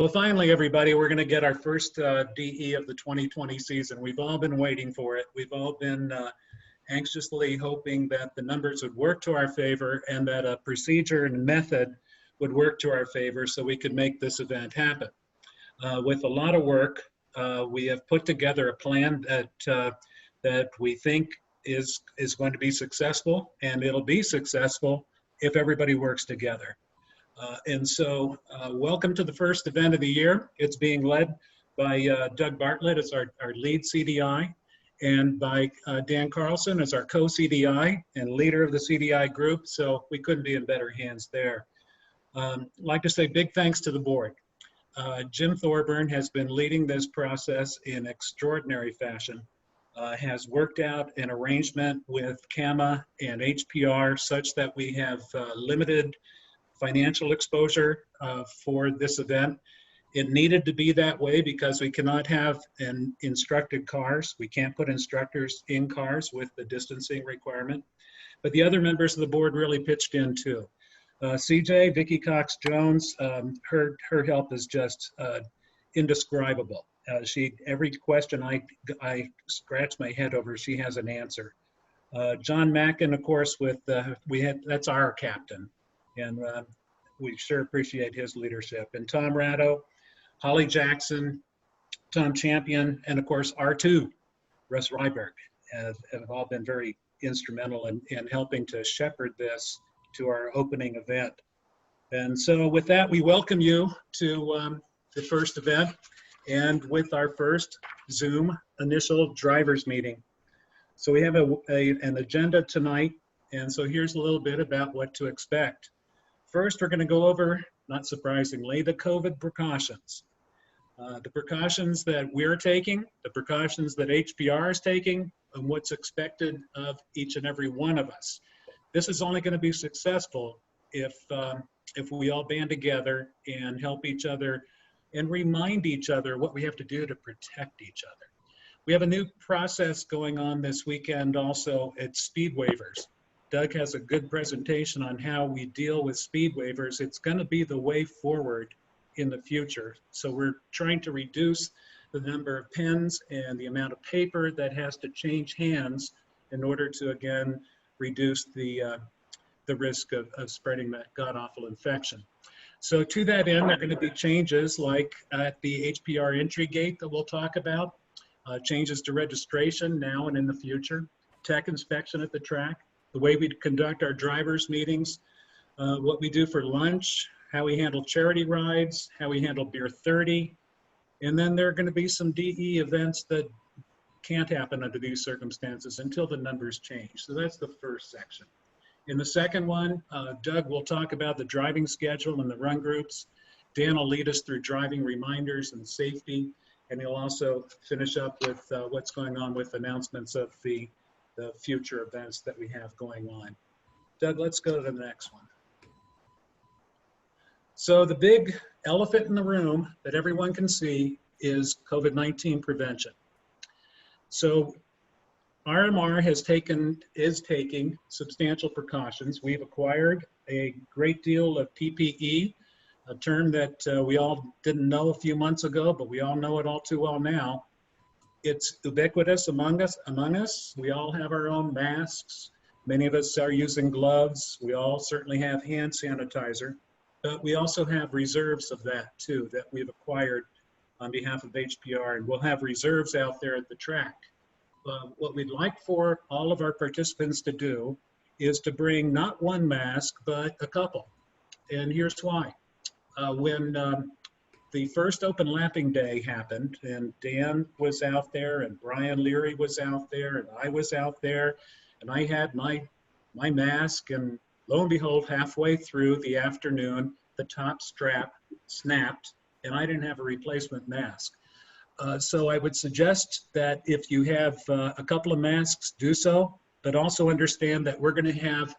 Well, finally, everybody, we're going to get our first DE of the 2020 season. We've all been waiting for it. We've all been anxiously hoping that the numbers would work to our favor and that a procedure and method would work to our favor so we could make this event happen. With a lot of work, we have put together a plan that we think is going to be successful, and it'll be successful if everybody works together. And so welcome to the first event of the year. It's being led by Doug Bartlett as our lead CDI, and by Dan Carlson as our co-CDI and leader of the CDI group. So we couldn't be in better hands there. I'd like to say big thanks to the board. Jim Thorburn has been leading this process in extraordinary fashion, has worked out an arrangement with CAMA and HPR such that we have limited financial exposure for this event. It needed to be that way because we cannot have instructed cars. We can't put instructors in cars with the distancing requirement. But the other members of the board really pitched in too. CJ, Vicki Cox-Jones, her help is just indescribable. Every question I scratch my head over, she has an answer. John Mackin, of course, that's our captain. And we sure appreciate his leadership. And Tom Ratto, Holly Jackson, Tom Champion, and of course R2, Russ Ryberg, have all been very instrumental in helping to shepherd this to our opening event. And so with that, we welcome you to the first event and with our first Zoom initial drivers meeting. So we have an agenda tonight, and so here's a little bit about what to expect. First, we're going to go over, not surprisingly, the COVID precautions. The precautions that we're taking, the precautions that HPR is taking, and what's expected of each and every one of us. This is only going to be successful if we all band together and help each other and remind each other what we have to do to protect each other. We have a new process going on this weekend also at speed waivers. Doug has a good presentation on how we deal with speed waivers. It's going to be the way forward in the future. So we're trying to reduce the number of pens and the amount of paper that has to change hands in order to, again, reduce the risk of spreading that god-awful infection. So to that end, there are going to be changes like at the HPR entry gate that we'll talk about, changes to registration now and in the future, tech inspection at the track, the way we conduct our drivers meetings, what we do for lunch, how we handle charity rides, how we handle Beer 30, and then there are going to be some DE events that can't happen under these circumstances until the numbers change. So that's the first section. In the second one, Doug will talk about the driving schedule and the run groups. Dan will lead us through driving reminders and safety, and he'll also finish up with what's going on with announcements of the future events that we have going on. Doug, let's go to the next one. So the big elephant in the room that everyone can see is COVID-19 prevention. So RMR is taking substantial precautions. We've acquired a great deal of PPE, a term that we all didn't know a few months ago, but we all know it all too well now. It's ubiquitous among us. We all have our own masks. Many of us are using gloves. We all certainly have hand sanitizer, but we also have reserves of that too that we've acquired on behalf of HPR, and we'll have reserves out there at the track. What we'd like for all of our participants to do is to bring not one mask, but a couple. And here's why. When the first open lapping day happened, and Dan was out there, and Brian Leary was out there, and I was out there, and I had my mask, and lo and behold, halfway through the afternoon, the top strap snapped, and I didn't have a replacement mask. So I would suggest that if you have a couple of masks, do so, but also understand that we're going to have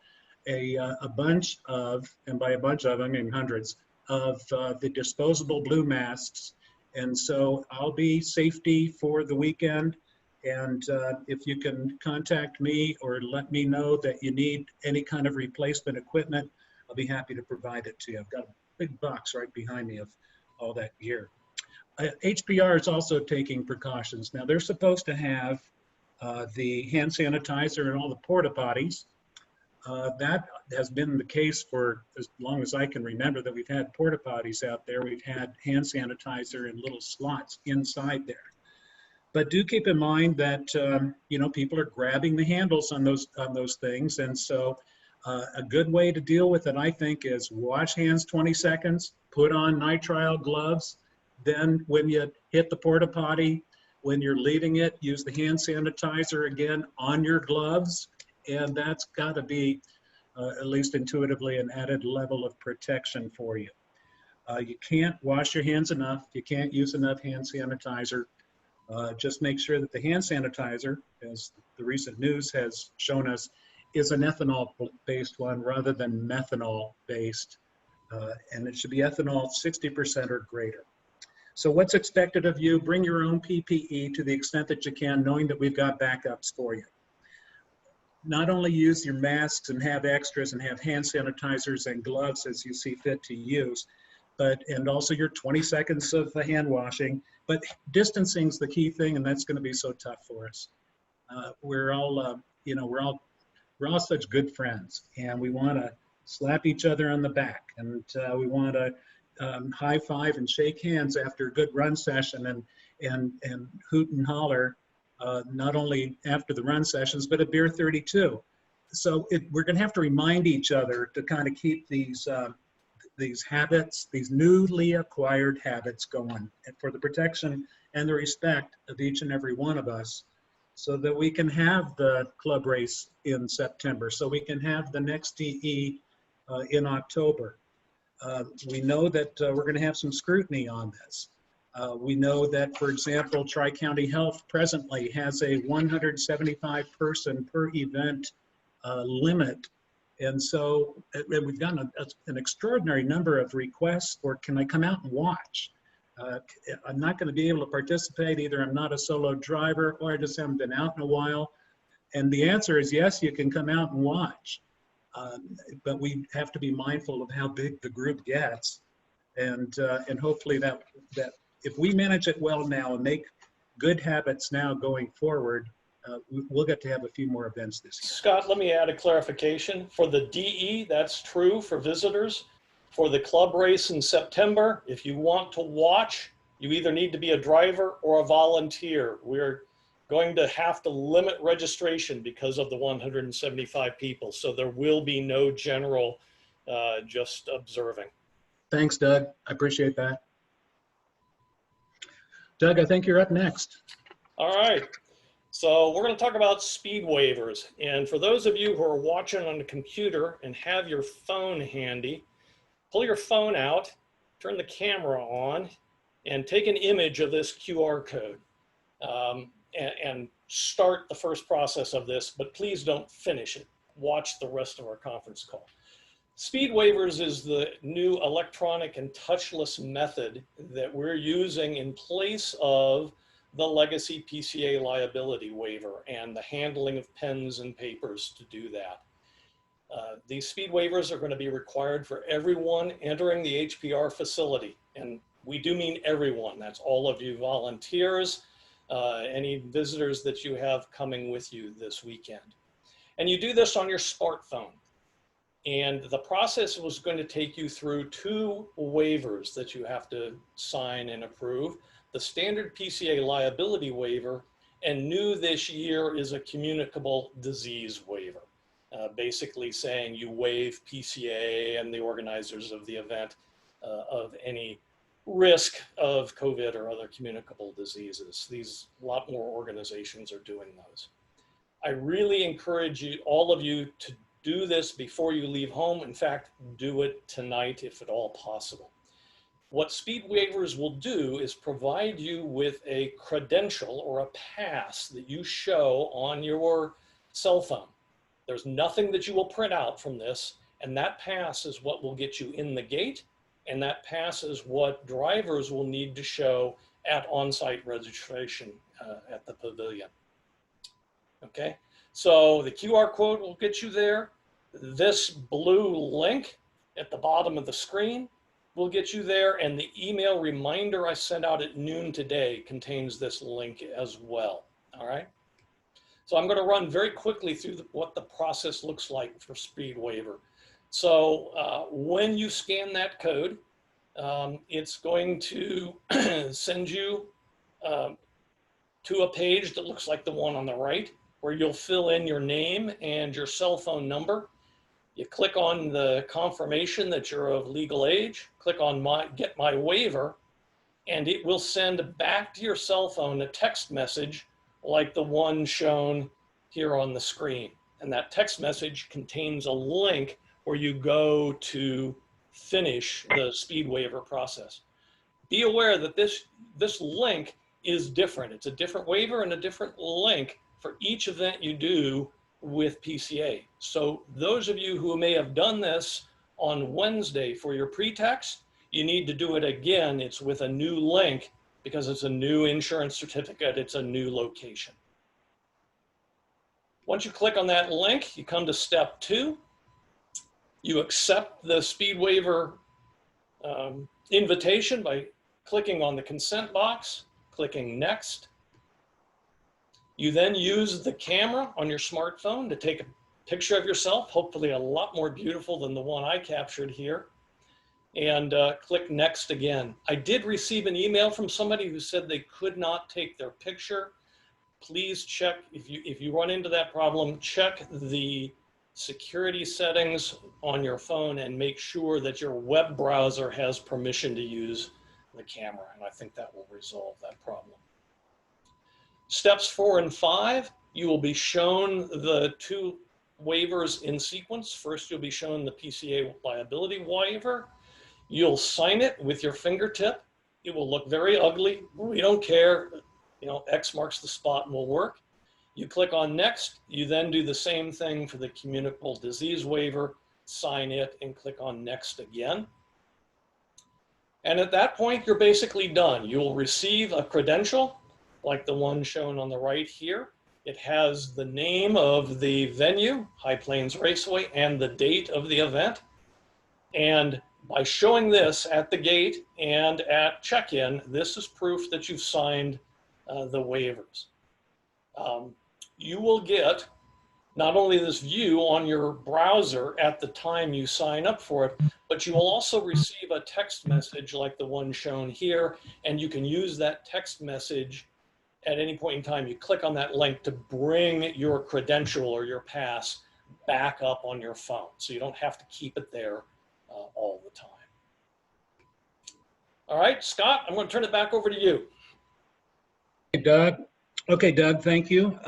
a bunch of, and by a bunch of, I mean hundreds, of the disposable blue masks. And so I'll be safety for the weekend. And if you can contact me or let me know that you need any kind of replacement equipment, I'll be happy to provide it to you. I've got a big box right behind me of all that gear. HPR is also taking precautions. Now, they're supposed to have the hand sanitizer in all the porta potties. That has been the case for as long as I can remember that we've had porta potties out there. We've had hand sanitizer in little slots inside there. But do keep in mind that you know, people are grabbing the handles on those things, and so a good way to deal with it, I think, is wash hands 20 seconds, put on nitrile gloves. Then when you hit the porta potty, when you're leaving it, use the hand sanitizer again on your gloves. And that's got to be, at least intuitively, an added level of protection for you. You can't wash your hands enough. You can't use enough hand sanitizer. Just make sure that the hand sanitizer, as the recent news has shown us, is an ethanol-based one rather than methanol-based. And it should be ethanol 60% or greater. So what's expected of you? Bring your own PPE to the extent that you can, knowing that we've got backups for you. Not only use your masks and have extras and have hand sanitizers and gloves as you see fit to use, and also your 20 seconds of the hand washing, but distancing is the key thing, and that's going to be so tough for us. We're all, you know, we're all such good friends, and we want to slap each other on the back, and we want to high five and shake hands after a good run session, and hoot and holler, not only after the run sessions, but at Beer 32. So we're going to have to remind each other to kind of keep these habits, these newly acquired habits going, and for the protection and the respect of each and every one of us, so that we can have the club race in September, so we can have the next DE in October. We know that we're going to have some scrutiny on this. We know that, for example, Tri-County Health presently has a 175 person per event limit. And so we've gotten an extraordinary number of requests for, can I come out and watch? I'm not going to be able to participate. Either I'm not a solo driver or I just haven't been out in a while. And the answer is yes, you can come out and watch. But we have to be mindful of how big the group gets. And hopefully that if we manage it well now and make good habits now going forward, we'll get to have a few more events this year. Scott, let me add a clarification. For the DE, that's true for visitors. For the club race in September, if you want to watch, you either need to be a driver or a volunteer. We're going to have to limit registration because of the 175 people. So there will be no general just observing. Thanks, Doug. I appreciate that. Doug, I think you're up next. All right. So we're going to talk about speed waivers. And for those of you who are watching on the computer and have your phone handy, pull your phone out, turn the camera on, and take an image of this QR code and start the first process of this, but please don't finish it. Watch the rest of our conference call. Speed waivers is the new electronic and touchless method that we're using in place of the legacy PCA liability waiver and the handling of pens and papers to do that. These speed waivers are going to be required for everyone entering the HPR facility. And we do mean everyone. That's all of you volunteers, any visitors that you have coming with you this weekend. And you do this on your smartphone. And the process was going to take you through 2 waivers that you have to sign and approve. The standard PCA liability waiver, and new this year is a communicable disease waiver. Basically saying you waive PCA and the organizers of the event of any risk of COVID or other communicable diseases. A lot more organizations are doing those. I really encourage you, all of you, to do this before you leave home. In fact, do it tonight if at all possible. What speed waivers will do is provide you with a credential or a pass that you show on your cell phone. There's nothing that you will print out from this, and that pass is what will get you in the gate, and that pass is what drivers will need to show at on-site registration at the pavilion. Okay, so the QR code will get you there. This blue link at the bottom of the screen will get you there, and the email reminder I sent out at noon today contains this link as well. All right. So I'm going to run very quickly through what the process looks like for speed waiver. So when you scan that code, it's going to send you to a page that looks like the one on the right, where you'll fill in your name and your cell phone number. You click on the confirmation that you're of legal age, click on Get My Waiver, and it will send back to your cell phone a text message like the one shown here on the screen. And that text message contains a link where you go to finish the speed waiver process. Be aware that this link is different. It's a different waiver and a different link for each event you do with PCA. So those of you who may have done this on Wednesday for your pretext, you need to do it again. It's with a new link because it's a new insurance certificate. It's a new location. Once you click on that link, you come to step 2. You accept the speed waiver invitation by clicking on the consent box, clicking next. You then use the camera on your smartphone to take a picture of yourself, hopefully a lot more beautiful than the one I captured here, and click next again. I did receive an email from somebody who said they could not take their picture. Please check, if you run into that problem, check the security settings on your phone and make sure that your web browser has permission to use the camera, and I think that will resolve that problem. Steps 4 and 5, you will be shown the 2 waivers in sequence. First, you'll be shown the PCA liability waiver. You'll sign it with your fingertip. It will look very ugly. We don't care. You know, X marks the spot and will work. You click on next. You then do the same thing for the communicable disease waiver, sign it, and click on next again. And at that point, you're basically done. You'll receive a credential like the one shown on the right here. It has the name of the venue, High Plains Raceway, and the date of the event. And by showing this at the gate and at check-in, this is proof that you've signed the waivers. You will get not only this view on your browser at the time you sign up for it, but you will also receive a text message like the one shown here, and you can use that text message at any point in time. You click on that link to bring your credential or your pass back up on your phone, so you don't have to keep it there all the time. All right, Scott, I'm going to turn it back over to you. Hey, Doug. Okay, Doug, thank you.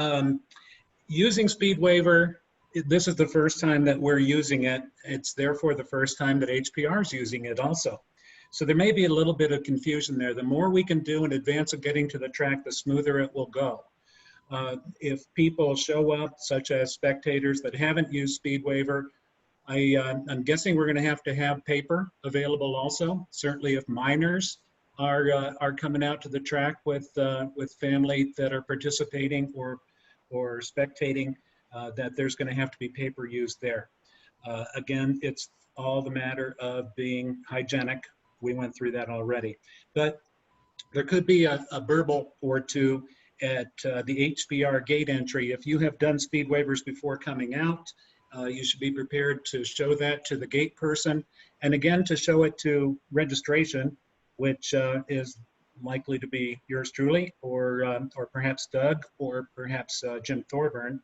Using speed waiver, this is the first time that we're using it. It's therefore the first time that HPR is using it also. So there may be a little bit of confusion there. The more we can do in advance of getting to the track, the smoother it will go. If people show up, such as spectators that haven't used speed waiver, I'm guessing we're going to have paper available also. Certainly if minors are coming out to the track with family that are participating or spectating, that there's going to have to be paper used there. Again, it's all the matter of being hygienic. We went through that already. But there could be a burble or two at the HPR gate entry. If you have done speed waivers before coming out, you should be prepared to show that to the gate person, and again to show it to registration, which is likely to be yours truly, or perhaps Doug, or perhaps Jim Thorburn,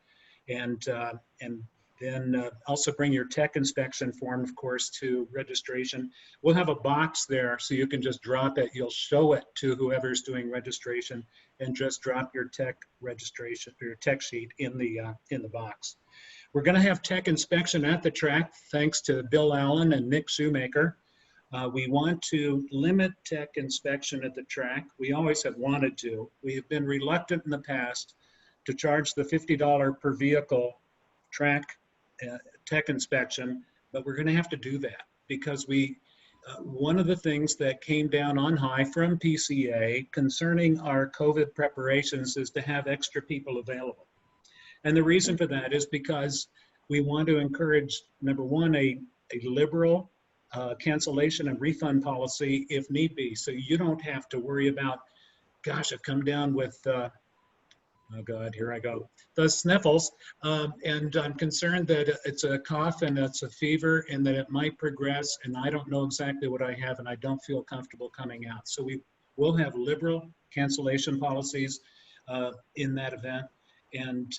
and then also bring your tech inspection form, of course, to registration. We'll have a box there so you can just drop it. You'll show it to whoever's doing registration, and just drop your tech registration or your tech sheet in the box. We're going to have tech inspection at the track, thanks to Bill Allen and Nick Shoemaker. We want to limit tech inspection at the track. We always have wanted to. We have been reluctant in the past to charge the $50 per vehicle track tech inspection, but we're going to have to do that because one of the things that came down on high from PCA concerning our COVID preparations is to have extra people available. And the reason for that is because we want to encourage, number one, a liberal cancellation and refund policy if need be. So you don't have to worry about, gosh, I've come down with, oh God, here I go, the sniffles. And I'm concerned that it's a cough and it's a fever and that it might progress and I don't know exactly what I have and I don't feel comfortable coming out. So we will have liberal cancellation policies in that event. And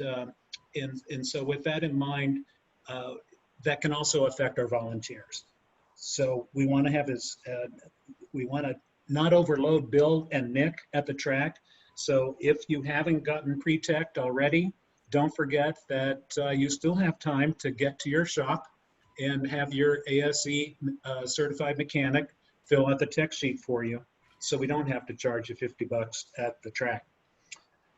so with that in mind, that can also affect our volunteers. So we want to have we want to not overload Bill and Nick at the track. So if you haven't gotten pre-teched already, don't forget that you still have time to get to your shop and have your ASE certified mechanic fill out the tech sheet for you, so we don't have to charge you $50 at the track.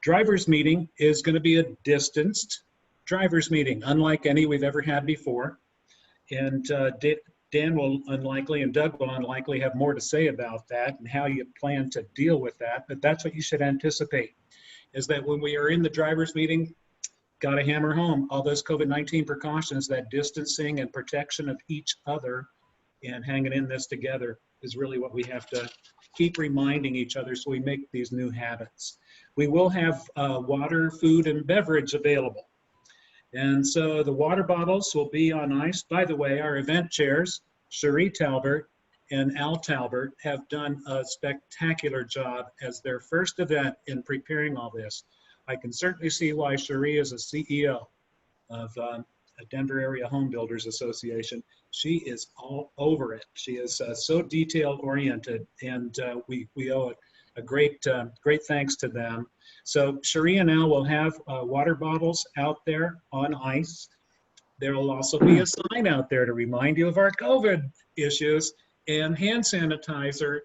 Driver's meeting is going to be a distanced driver's meeting, unlike any we've ever had before. And Dan will unlikely and Doug will unlikely have more to say about that and how you plan to deal with that. But that's what you should anticipate, is that when we are in the driver's meeting, got to hammer home all those COVID-19 precautions, that distancing and protection of each other and hanging in this together is really what we have to keep reminding each other so we make these new habits. We will have water, food, and beverage available. And so the water bottles will be on ice. By the way, our event chairs, Cherie Talbert and Al Talbert, have done a spectacular job as their first event in preparing all this. I can certainly see why Cherie is a CEO of a Denver Area Home Builders Association. She is all over it. She is so detail oriented, and we owe it a great thanks to them. So Cherie and Al will have water bottles out there on ice. There will also be a sign out there to remind you of our COVID issues and hand sanitizer.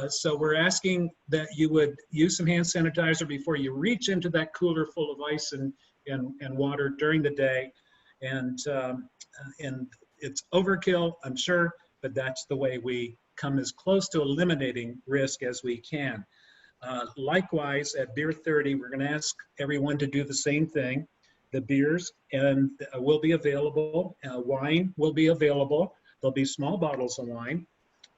So we're asking that you would use some hand sanitizer before you reach into that cooler full of ice and water during the day. And it's overkill, I'm sure, but that's the way we come as close to eliminating risk as we can. Likewise, at Beer 30, we're going to ask everyone to do the same thing. The beers will be available. Wine will be available. There'll be small bottles of wine,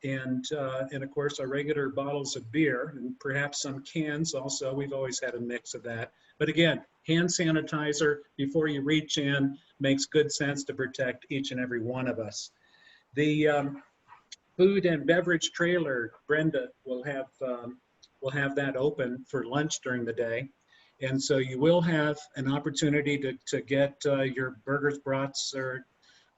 and of course our regular bottles of beer, and perhaps some cans also. We've always had a mix of that. But again, hand sanitizer before you reach in makes good sense to protect each and every one of us. The food and beverage trailer, Brenda, will have that open for lunch during the day. And so you will have an opportunity to get your burgers, brats, or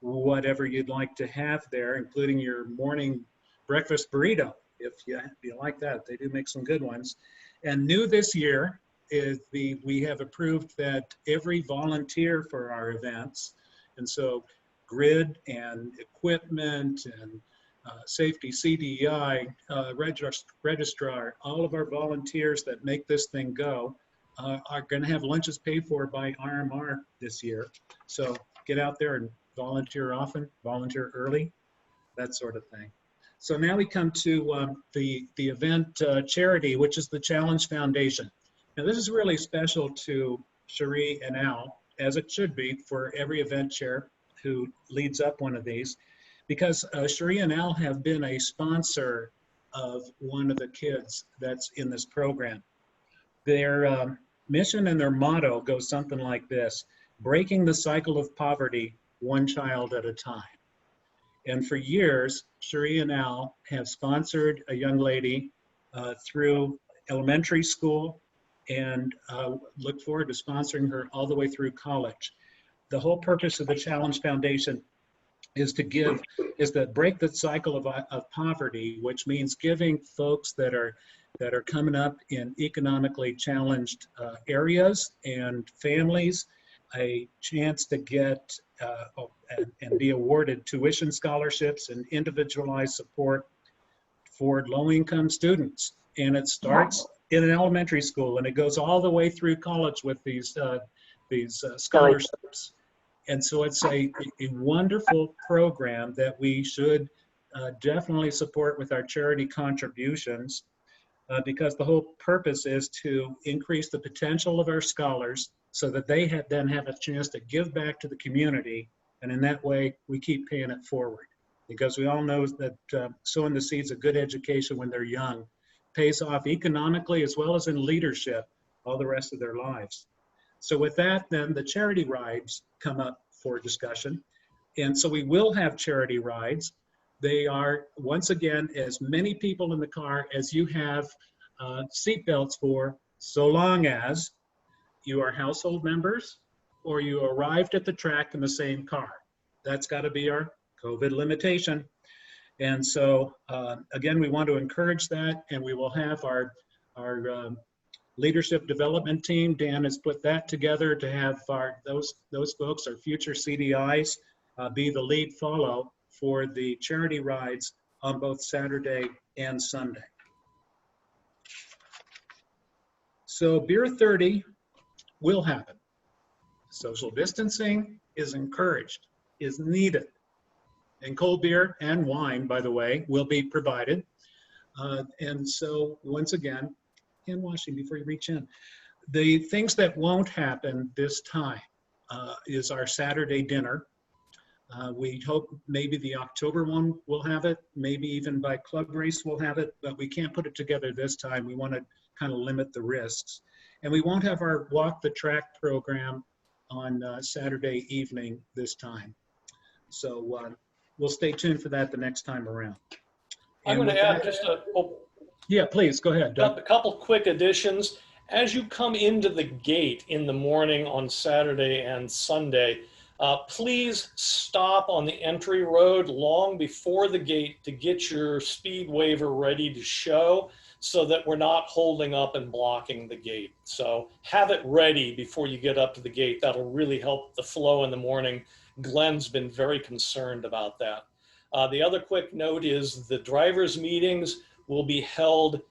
whatever you'd like to have there, including your morning breakfast burrito, if you like that. They do make some good ones. And new this year is we have approved that every volunteer for our events, and so grid and equipment and safety, CDI, registrar, all of our volunteers that make this thing go are going to have lunches paid for by RMR this year. So get out there and volunteer often, volunteer early, that sort of thing. So now we come to the event charity, which is the Challenge Foundation. Now this is really special to Cherie and Al, as it should be for every event chair who leads up one of these, because Cherie and Al have been a sponsor of one of the kids that's in this program. Their mission and their motto goes something like this: breaking the cycle of poverty one child at a time. And for years, Cherie and Al have sponsored a young lady through elementary school and look forward to sponsoring her all the way through college. The whole purpose of the Challenge Foundation is to break the cycle of poverty, which means giving folks that are coming up in economically challenged areas and families a chance to get and be awarded tuition scholarships and individualized support for low-income students. And it starts in an elementary school and it goes all the way through college with these scholarships. And so it's a wonderful program that we should definitely support with our charity contributions, because the whole purpose is to increase the potential of our scholars so that they then have a chance to give back to the community. And in that way, we keep paying it forward. because we all know that sowing the seeds of good education when they're young pays off economically as well as in leadership all the rest of their lives. So with that, then the charity rides come up for discussion. And so we will have charity rides. They are, once again, as many people in the car as you have seat belts for, so long as you are household members or you arrived at the track in the same car. That's got to be our COVID limitation. And so, again, we want to encourage that, and we will have our leadership development team. Dan has put that together to have those folks, our future CDIs, be the lead follow for the charity rides on both Saturday and Sunday. So Beer 30 will happen. Social distancing is encouraged, is needed. And cold beer and wine, by the way, will be provided. And so once again, hand washing before you reach in. The things that won't happen this time is our Saturday dinner. We hope maybe the October one will have it, maybe even by Club Race we'll have it, but we can't put it together this time. We want to kind of limit the risks. And we won't have our Walk the Track program on Saturday evening this time. So we'll stay tuned for that the next time around. I'm going to add just yeah, please go ahead, Doug. A couple quick additions. As you come into the gate in the morning on Saturday and Sunday, please stop on the entry road long before the gate to get your speed waiver ready to show, so that we're not holding up and blocking the gate. So have it ready before you get up to the gate. That'll really help the flow in the morning. Glenn's been very concerned about that. The other quick note is the drivers' meetings will be held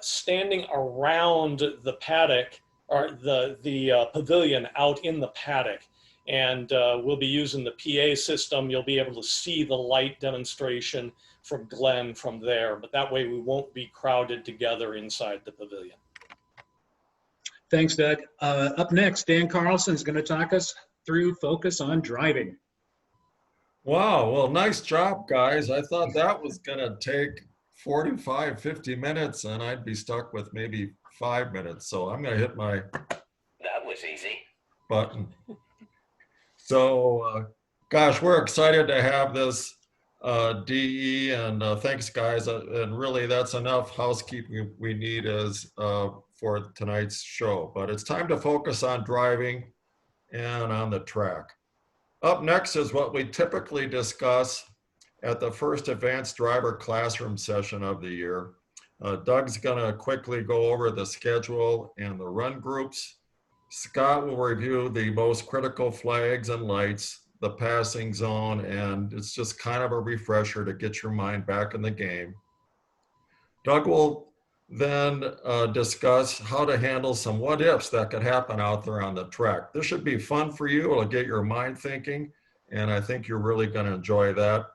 standing around the paddock, or the pavilion out in the paddock. And we'll be using the PA system. You'll be able to see the light demonstration from Glenn from there, but that way we won't be crowded together inside the pavilion. Thanks, Doug. Up next, Dan Carlson is going to talk us through Focus on Driving. Wow, well, nice job, guys. I thought that was going to take 45, 50 minutes, and I'd be stuck with maybe 5 minutes. So I'm going to hit my that was easy button. So, gosh, we're excited to have this DE, and thanks, guys. And really, that's enough housekeeping we need for tonight's show. But it's time to focus on driving and on the track. Up next is what we typically discuss at the first advanced driver classroom session of the year. Doug's going to quickly go over the schedule and the run groups. Scott will review the most critical flags and lights, the passing zone, and it's just kind of a refresher to get your mind back in the game. Doug will then discuss how to handle some what ifs that could happen out there on the track. This should be fun for you. It'll get your mind thinking, and I think you're really going to enjoy that.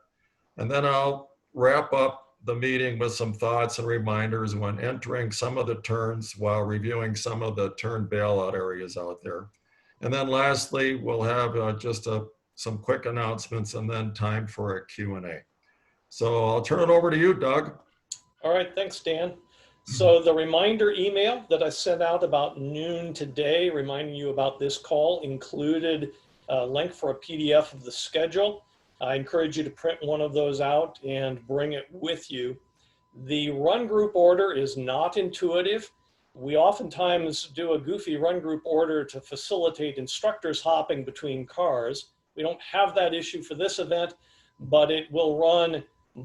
And then I'll wrap up the meeting with some thoughts and reminders when entering some of the turns while reviewing some of the turn bailout areas out there. And then lastly, we'll have some quick announcements and then time for a Q&A. So I'll turn it over to you, Doug. All right, thanks, Dan. So the reminder email that I sent out about noon today, reminding you about this call, included a link for a PDF of the schedule. I encourage you to print one of those out and bring it with you. The run group order is not intuitive. We oftentimes do a goofy run group order to facilitate instructors hopping between cars. We don't have that issue for this event, but it will run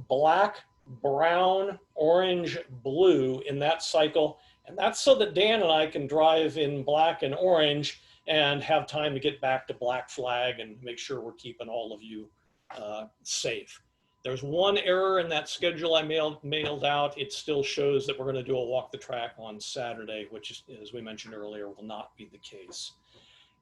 black, brown, orange, blue in that cycle. And that's so that Dan and I can drive in black and orange and have time to get back to black flag and make sure we're keeping all of you safe. There's one error in that schedule I mailed out. It still shows that we're going to do a walk the track on Saturday, which is, as we mentioned earlier, will not be the case.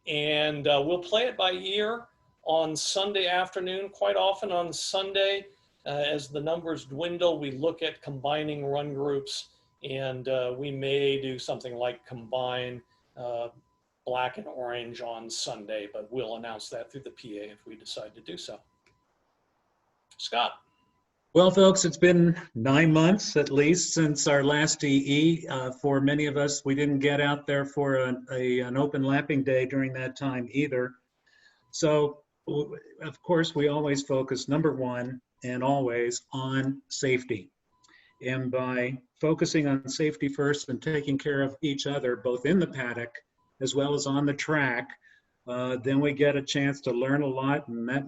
And we'll play it by ear on Sunday afternoon. Quite often on Sunday, as the numbers dwindle, we look at combining run groups, and we may do something like combine black and orange on Sunday, but we'll announce that through the PA if we decide to do so. Scott. Well, folks, it's been 9 months at least since our last DE. For many of us, we didn't get out there for an open lapping day during that time either. So, of course, we always focus, number one, and always on safety. And by focusing on safety first and taking care of each other, both in the paddock as well as on the track, then we get a chance to learn a lot, and that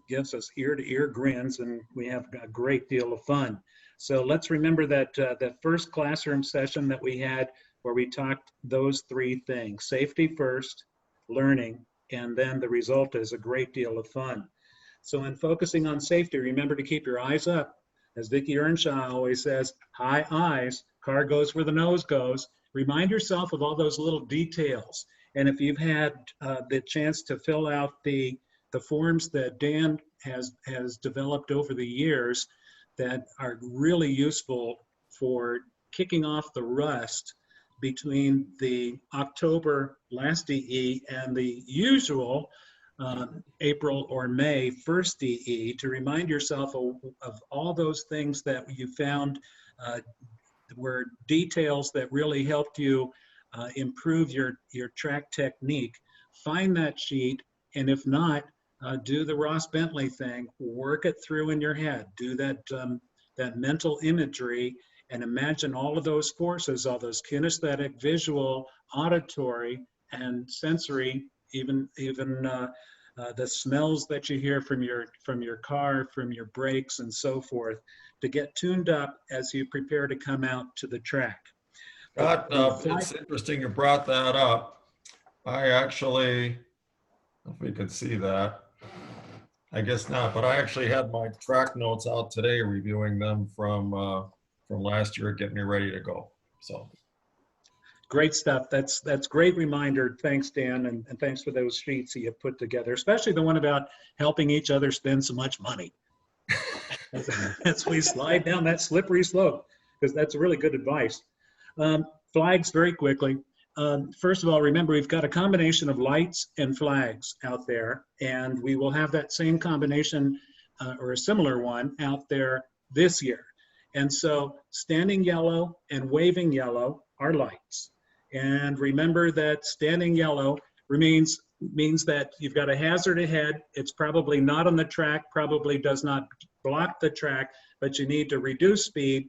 gives us ear-to-ear grins, and we have a great deal of fun. So let's remember that that first classroom session that we had where we talked those three things: safety first, learning, and then the result is a great deal of fun. So in focusing on safety, remember to keep your eyes up. As Vicki Earnshaw always says, high eyes, car goes where the nose goes. Remind yourself of all those little details. And if you've had the chance to fill out the forms that Dan has developed over the years that are really useful for kicking off the rust between the October last DE and the usual April or May first DE, to remind yourself of all those things that you found were details that really helped you improve your track technique. Find that sheet, and if not, do the Ross Bentley thing. Work it through in your head. Do that that mental imagery and imagine all of those forces, all those kinesthetic, visual, auditory, and sensory, even the smells that you hear from your car, from your brakes, and so forth, to get tuned up as you prepare to come out to the track. Scott, it's interesting you brought that up. I actually, if we could see that, I guess not, but I actually had my track notes out today, reviewing them from last year, getting me ready to go. So great stuff. That's great reminder. Thanks, Dan, and thanks for those sheets that you put together, especially the one about helping each other spend so much money as we slide down that slippery slope, because that's really good advice. Flags, very quickly. First of all, remember, we've got a combination of lights and flags out there, and we will have that same combination or a similar one out there this year. And so standing yellow and waving yellow are lights. And remember that standing yellow means that you've got a hazard ahead. It's probably not on the track, probably does not block the track, but you need to reduce speed,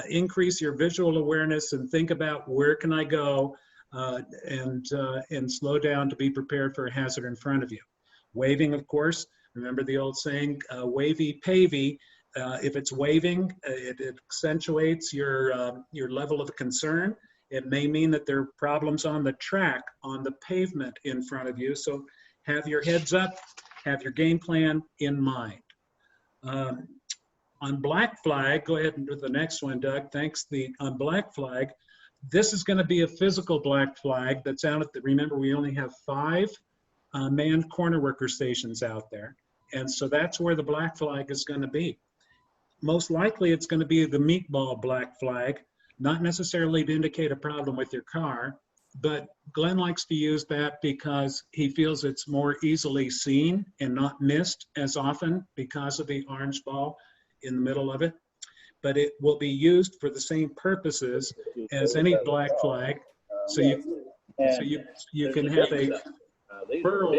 increase your visual awareness, and think about where can I go, and slow down to be prepared for a hazard in front of you. Waving, of course, remember the old saying, wavy pavy. If it's waving, it accentuates your level of concern. It may mean that there are problems on the track, on the pavement in front of you. So have your heads up, have your game plan in mind. On black flag, go ahead and do the next one, Doug. Thanks. On black flag, this is going to be a physical black flag that's out at the, remember, we only have 5 manned corner worker stations out there. And so that's where the black flag is going to be. Most likely it's going to be the meatball black flag, not necessarily to indicate a problem with your car, but Glenn likes to use that because he feels it's more easily seen and not missed as often because of the orange ball in the middle of it. But it will be used for the same purposes as any black flag. So you can have a furl.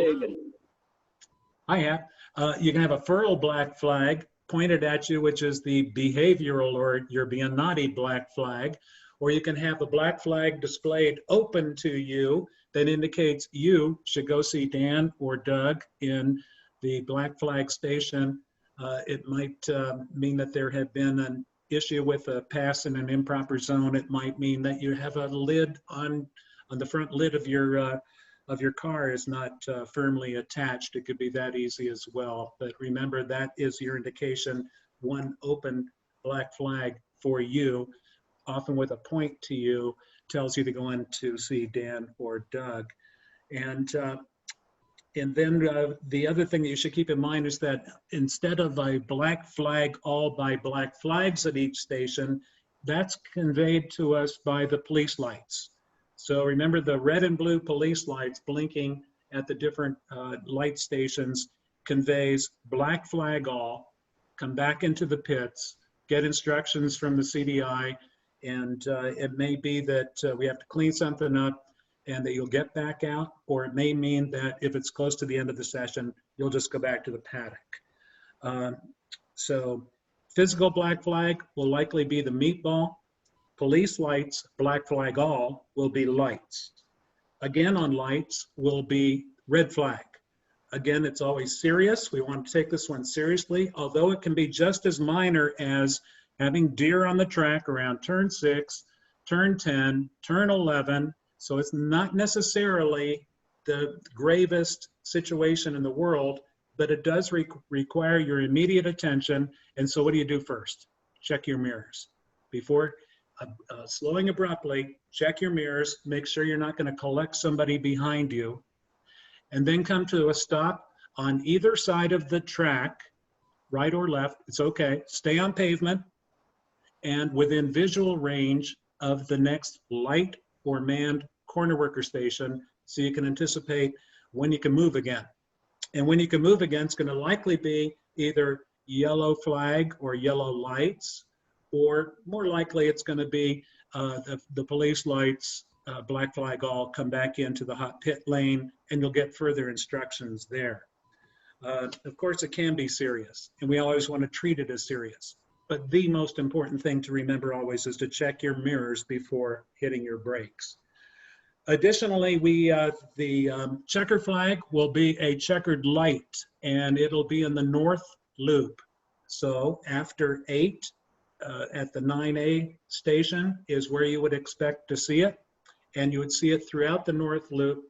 You can have a furl black flag pointed at you, which is the behavioral or you're being naughty black flag, or you can have a black flag displayed open to you that indicates you should go see Dan or Doug in the black flag station. It might mean that there had been an issue with a pass in an improper zone. It might mean that you have a lid on the front lid of your car is not firmly attached. It could be that easy as well. But remember, that is your indication, one open black flag for you, often with a point to you, tells you to go in to see Dan or Doug. And then the other thing that you should keep in mind is that instead of a black flag all by black flags at each station, that's conveyed to us by the police lights. So remember, the red and blue police lights blinking at the different light stations conveys black flag all, come back into the pits, get instructions from the CDI, and it may be that we have to clean something up and that you'll get back out, or it may mean that if it's close to the end of the session, you'll just go back to the paddock. So physical black flag will likely be the meatball. Police lights, black flag all, will be lights. Again, on lights will be red flag. Again, it's always serious. We want to take this one seriously, although it can be just as minor as having deer on the track around turn 6, turn 10, turn 11. So it's not necessarily the gravest situation in the world, but it does require your immediate attention. And so what do you do first? Check your mirrors. Before slowing abruptly, check your mirrors, make sure you're not going to collect somebody behind you, and then come to a stop on either side of the track, right or left, it's okay. Stay on pavement and within visual range of the next light or manned corner worker station, so you can anticipate when you can move again. And when you can move again, it's going to likely be either yellow flag or yellow lights, or more likely it's going to be the police lights, black flag all, come back into the hot pit lane, and you'll get further instructions there. Of course, it can be serious, and we always want to treat it as serious. But the most important thing to remember always is to check your mirrors before hitting your brakes. Additionally, the checker flag will be a checkered light, and it'll be in the north loop. So after 8 at the 9A station is where you would expect to see it, and you would see it throughout the north loop,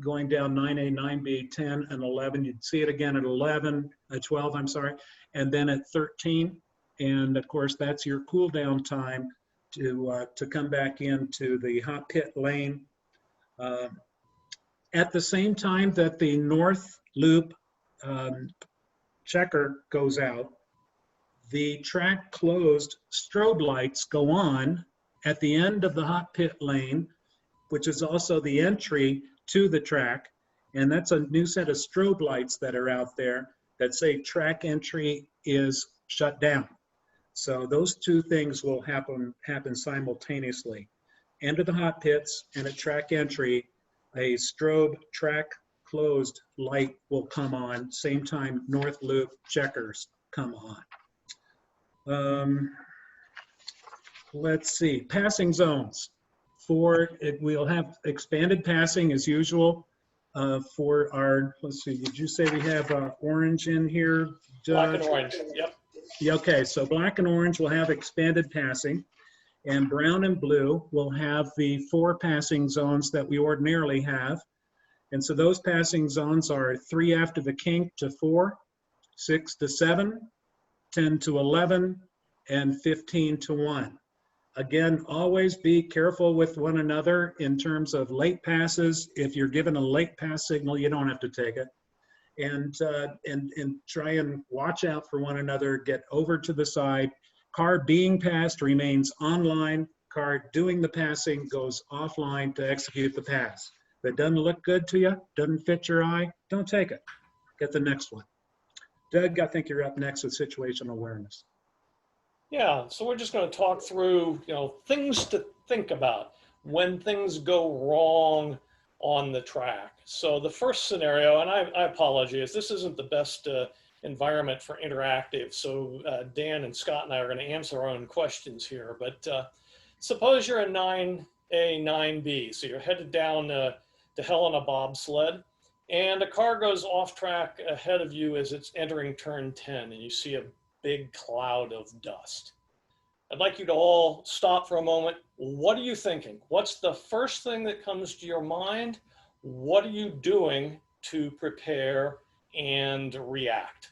going down 9A, 9B, 10, and 11. You'd see it again at 12, I'm sorry, and then at 13. And of course, that's your cool down time to come back into the hot pit lane. At the same time that the north loop checker goes out, the track closed strobe lights go on at the end of the hot pit lane, which is also the entry to the track. And that's a new set of strobe lights that are out there that say track entry is shut down. So those two things will happen simultaneously. End of the hot pits and at track entry, a strobe track closed light will come on. Same time north loop checkers come on. Let's see, passing zones. We'll have expanded passing as usual for our, let's see, did you say we have orange in here? Black and orange, yep. Yeah, okay, so black and orange will have expanded passing, and brown and blue will have the 4 passing zones that we ordinarily have. And so those passing zones are 3 after the kink to 4, 6 to 7, 10 to 11, and 15 to 1. Again, always be careful with one another in terms of late passes. If you're given a late pass signal, you don't have to take it. And try and watch out for one another, get over to the side. Car being passed remains online. Car doing the passing goes offline to execute the pass. If it doesn't look good to you, doesn't fit your eye, don't take it. Get the next one. Doug, I think you're up next with situational awareness. Yeah, so we're just going to talk through, things to think about when things go wrong on the track. So the first scenario, and I apologize, this isn't the best environment for interactive. So Dan and Scott and I are going to answer our own questions here. But suppose you're a 9A, 9B. So you're headed down to hell on a bobsled, and a car goes off track ahead of you as it's entering turn 10, and you see a big cloud of dust. I'd like you to all stop for a moment. What are you thinking? What's the first thing that comes to your mind? What are you doing to prepare and react?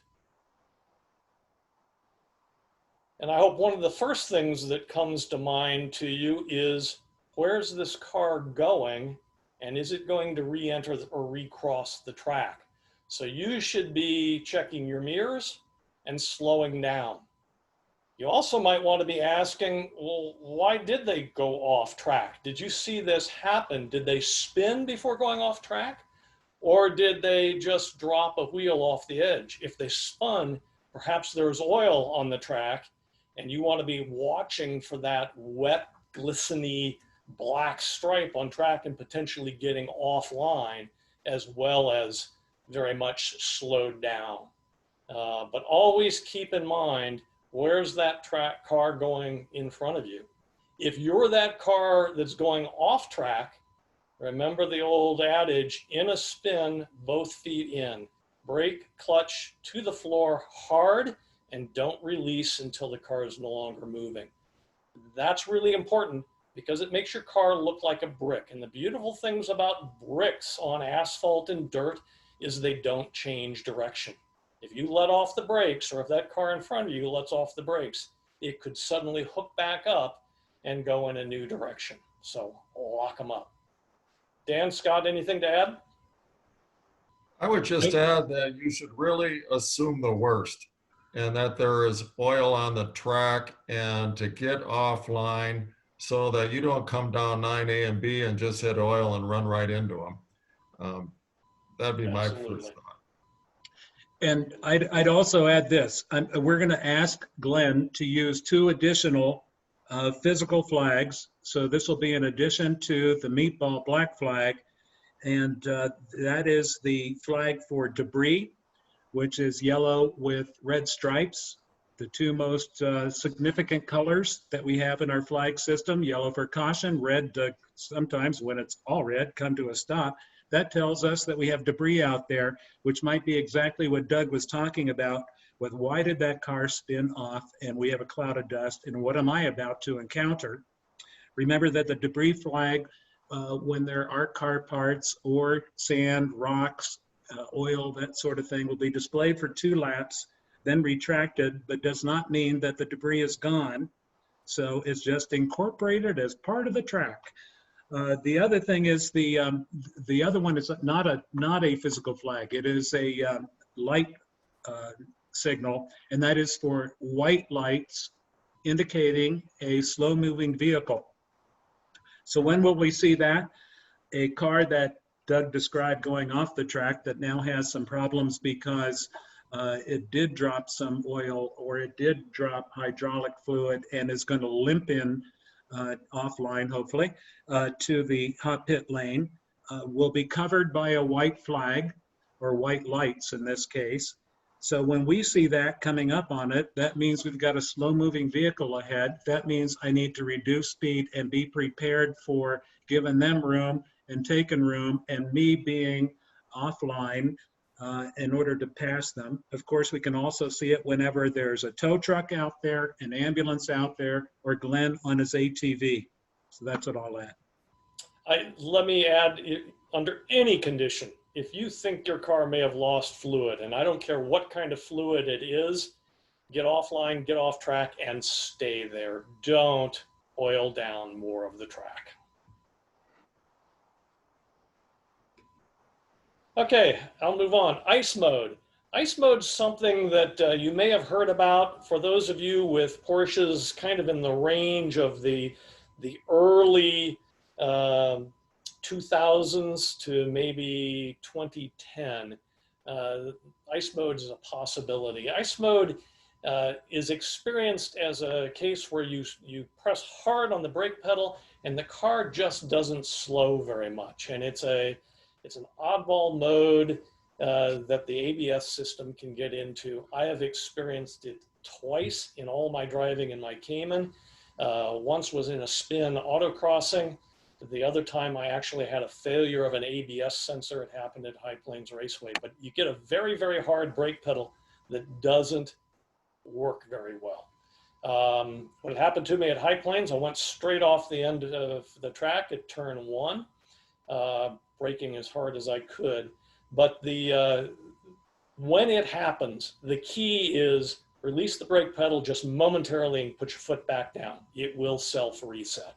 And I hope one of the first things that comes to mind to you is, where's this car going? And is it going to re-enter or recross the track? So you should be checking your mirrors and slowing down. You also might want to be asking, well, why did they go off track? Did you see this happen? Did they spin before going off track? Or did they just drop a wheel off the edge? If they spun, perhaps there's oil on the track and you want to be watching for that wet, glistening black stripe on track and potentially getting offline, as well as very much slowed down. But always keep in mind, where's that car going in front of you? If you're that car that's going off track, remember the old adage, in a spin, both feet in. Brake, clutch to the floor hard, and don't release until the car is no longer moving. That's really important because it makes your car look like a brick. And the beautiful things about bricks on asphalt and dirt is they don't change direction. If you let off the brakes, or if that car in front of you lets off the brakes, it could suddenly hook back up and go in a new direction. So lock them up. Dan, Scott, anything to add? I would just add that you should really assume the worst, and that there is oil on the track, and to get offline so that you don't come down 9A and B and just hit oil and run right into them. That'd be my first thought. And I'd also add this. We're going to ask Glenn to use 2 additional physical flags. So this will be in addition to the meatball black flag. And that is the flag for debris, which is yellow with red stripes. The 2 most significant colors that we have in our flag system: yellow for caution, red sometimes when it's all red, come to a stop. That tells us that we have debris out there, which might be exactly what Doug was talking about with why did that car spin off and we have a cloud of dust and what am I about to encounter? Remember that the debris flag, when there are car parts or sand, rocks, oil, that sort of thing, will be displayed for 2 laps, then retracted, but does not mean that the debris is gone. So it's just incorporated as part of the track. The other thing is the other one is not a physical flag. It is a light signal, and that is for white lights indicating a slow-moving vehicle. So when will we see that? A car that Doug described going off the track that now has some problems because it did drop some oil or it did drop hydraulic fluid and is going to limp in offline, hopefully, to the hot pit lane, will be covered by a white flag, or white lights in this case. So when we see that coming up on it, that means we've got a slow-moving vehicle ahead. That means I need to reduce speed and be prepared for giving them room and taking room, and me being offline in order to pass them. Of course, we can also see it whenever there's a tow truck out there, an ambulance out there, or Glenn on his ATV. So that's what I'll add. Let me add, under any condition, if you think your car may have lost fluid, and I don't care what kind of fluid it is, get offline, get off track, and stay there. Don't oil down more of the track. Okay, I'll move on. Ice mode. Ice mode's something that you may have heard about. For those of you with Porsches kind of in the range of the early 2000s to maybe 2010, ice mode is a possibility. Ice mode is experienced as a case where you press hard on the brake pedal and the car just doesn't slow very much. And it's an oddball mode that the ABS system can get into. I have experienced it twice in all my driving in my Cayman. Once was in a spin autocrossing. The other time I actually had a failure of an ABS sensor. It happened at High Plains Raceway. But you get a very, very hard brake pedal that doesn't work very well. What happened to me at High Plains, I went straight off the end of the track at turn 1, braking as hard as I could. But when it happens, the key is release the brake pedal just momentarily and put your foot back down. It will self-reset.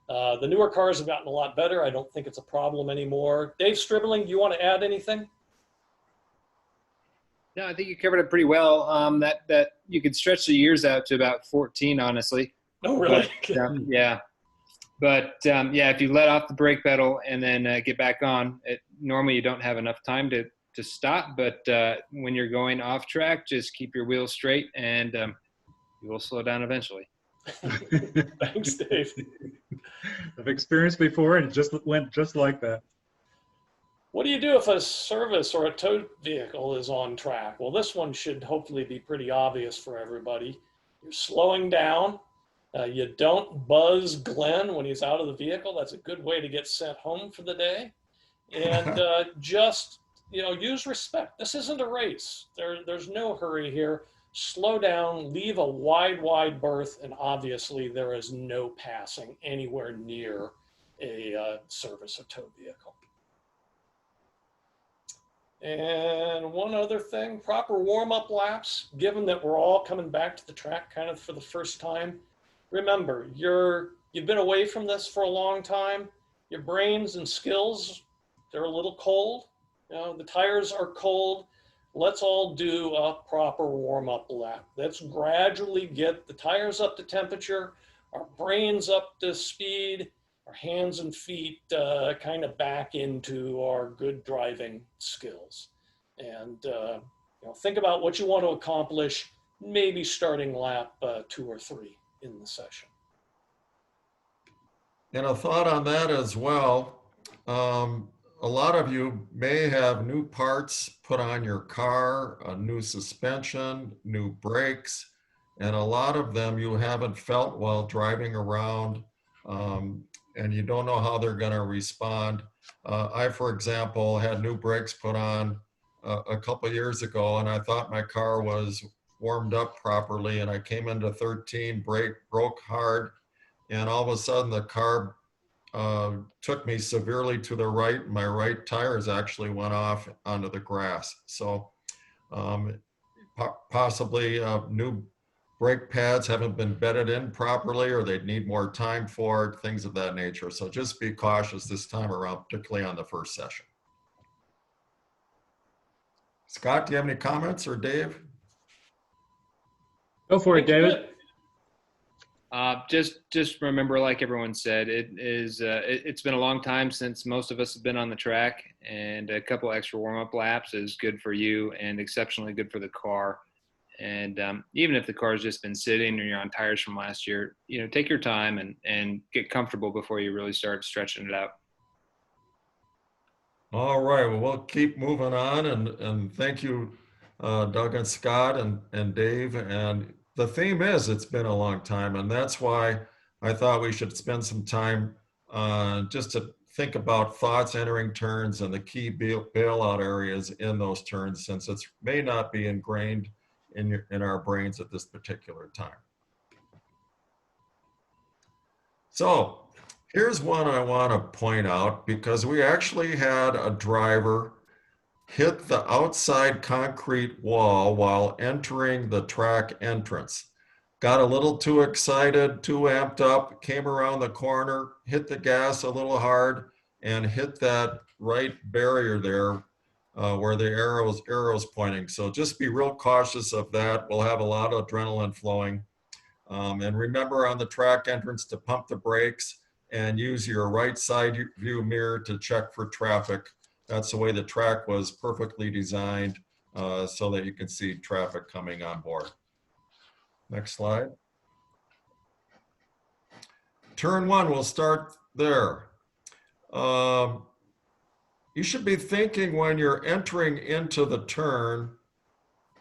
The newer cars have gotten a lot better. I don't think it's a problem anymore. Dave Stribling, do you want to add anything? No, I think you covered it pretty well. That you could stretch the years out to about 14, honestly. Oh, really? But, yeah. But yeah, if you let off the brake pedal and then get back on, normally you don't have enough time to to stop, but when you're going off track, just keep your wheels straight, and you will slow down eventually. Thanks, Dave. I've experienced before, and it just went just like that. What do you do if a service or a tow vehicle is on track? Well, this one should hopefully be pretty obvious for everybody. You're slowing down. You don't buzz Glenn when he's out of the vehicle. That's a good way to get sent home for the day. And just, use respect. This isn't a race. There's no hurry here. Slow down, leave a wide berth, and obviously there is no passing anywhere near a service or tow vehicle. And one other thing, proper warm-up laps, given that we're all coming back to the track kind of for the first time. Remember, you've been away from this for a long time. Your brains and skills, they're a little cold. The tires are cold. Let's all do a proper warm-up lap. Let's gradually get the tires up to temperature, our brains up to speed, our hands and feet kind of back into our good driving skills. And think about what you want to accomplish, maybe starting lap 2 or 3 in the session. And a thought on that as well. A lot of you may have new parts put on your car, a new suspension, new brakes, and a lot of them you haven't felt while driving around, and you don't know how they're going to respond. I, for example, had new brakes put on a couple of years ago, and I thought my car was warmed up properly, and I came into 13, brake broke hard, and all of a sudden the car took me severely to the right. My right tires actually went off onto the grass. So possibly new brake pads haven't been bedded in properly, or they'd need more time for it, things of that nature. So just be cautious this time around, particularly on the first session. Scott, do you have any comments, or Dave? Go for it, David. Just remember, like everyone said, it's been a long time since most of us have been on the track, and a couple extra warm-up laps is good for you and exceptionally good for the car. And even if the car's just been sitting or you're on tires from last year, take your time and get comfortable before you really start stretching it out. All right, well, we'll keep moving on, and thank you, Doug and Scott and Dave. And the theme is, it's been a long time, and that's why I thought we should spend some time just to think about thoughts entering turns and the key bailout areas in those turns, since it may not be ingrained in our brains at this particular time. So here's one I want to point out, because we actually had a driver hit the outside concrete wall while entering the track entrance. Got a little too excited, too amped up, came around the corner, hit the gas a little hard, and hit that right barrier there where the arrow's pointing. So just be real cautious of that. We'll have a lot of adrenaline flowing. And remember on the track entrance to pump the brakes and use your right side view mirror to check for traffic. That's the way the track was perfectly designed, so that you can see traffic coming on board. Next slide. Turn 1, we'll start there. You should be thinking when you're entering into the turn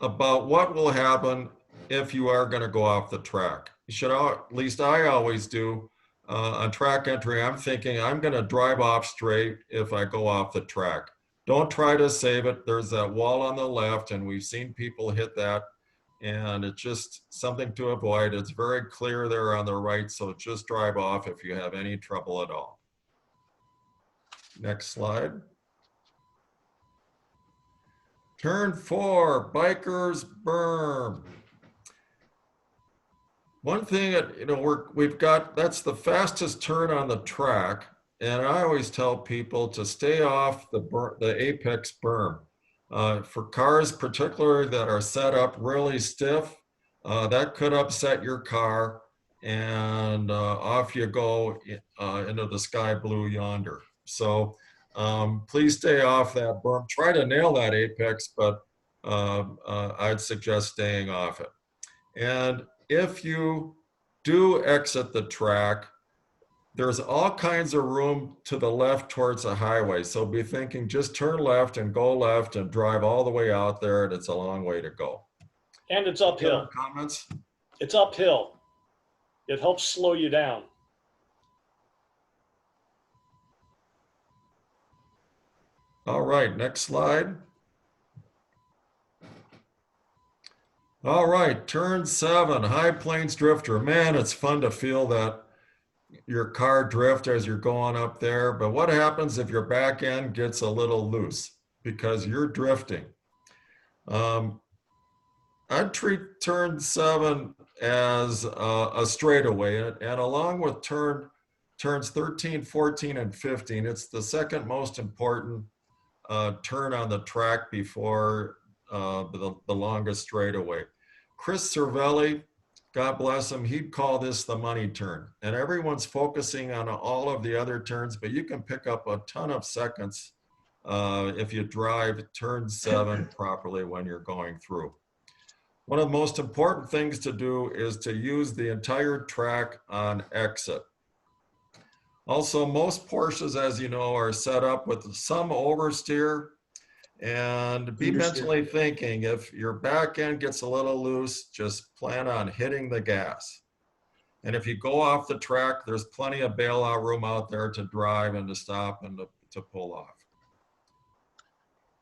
about what will happen if you are going to go off the track. You should, at least I always do, on track entry, I'm thinking I'm going to drive off straight if I go off the track. Don't try to save it. There's that wall on the left, and we've seen people hit that, and it's just something to avoid. It's very clear there on the right, so just drive off if you have any trouble at all. Next slide. Turn 4, Bikers Berm. One thing that, we've got, that's the fastest turn on the track. And I always tell people to stay off the apex berm. For cars particularly that are set up really stiff, that could upset your car, and off you go into the sky blue yonder. So Please stay off that berm. Try to nail that apex, but I'd suggest staying off it. And if you do exit the track, there's all kinds of room to the left towards the highway. So be thinking just turn left and go left and drive all the way out there, and it's a long way to go. And it's uphill. Comments? It's uphill. It helps slow you down. All right, next slide. All right, turn 7, High Plains Drifter. Man, it's fun to feel that your car drift as you're going up there, but what happens if your back end gets a little loose because you're drifting? I'd treat turn 7 as a straightaway, and along with turns 13, 14, and 15, it's the second most important turn on the track before the longest straightaway. Chris Cervelli, God bless him, he'd call this the money turn. And everyone's focusing on all of the other turns, but you can pick up a ton of seconds if you drive turn 7 properly when you're going through. One of the most important things to do is to use the entire track on exit. Also, most Porsches, as you know, are set up with some oversteer, and be mentally thinking if your back end gets a little loose, just plan on hitting the gas. And if you go off the track, there's plenty of bailout room out there to drive and to stop and to pull off.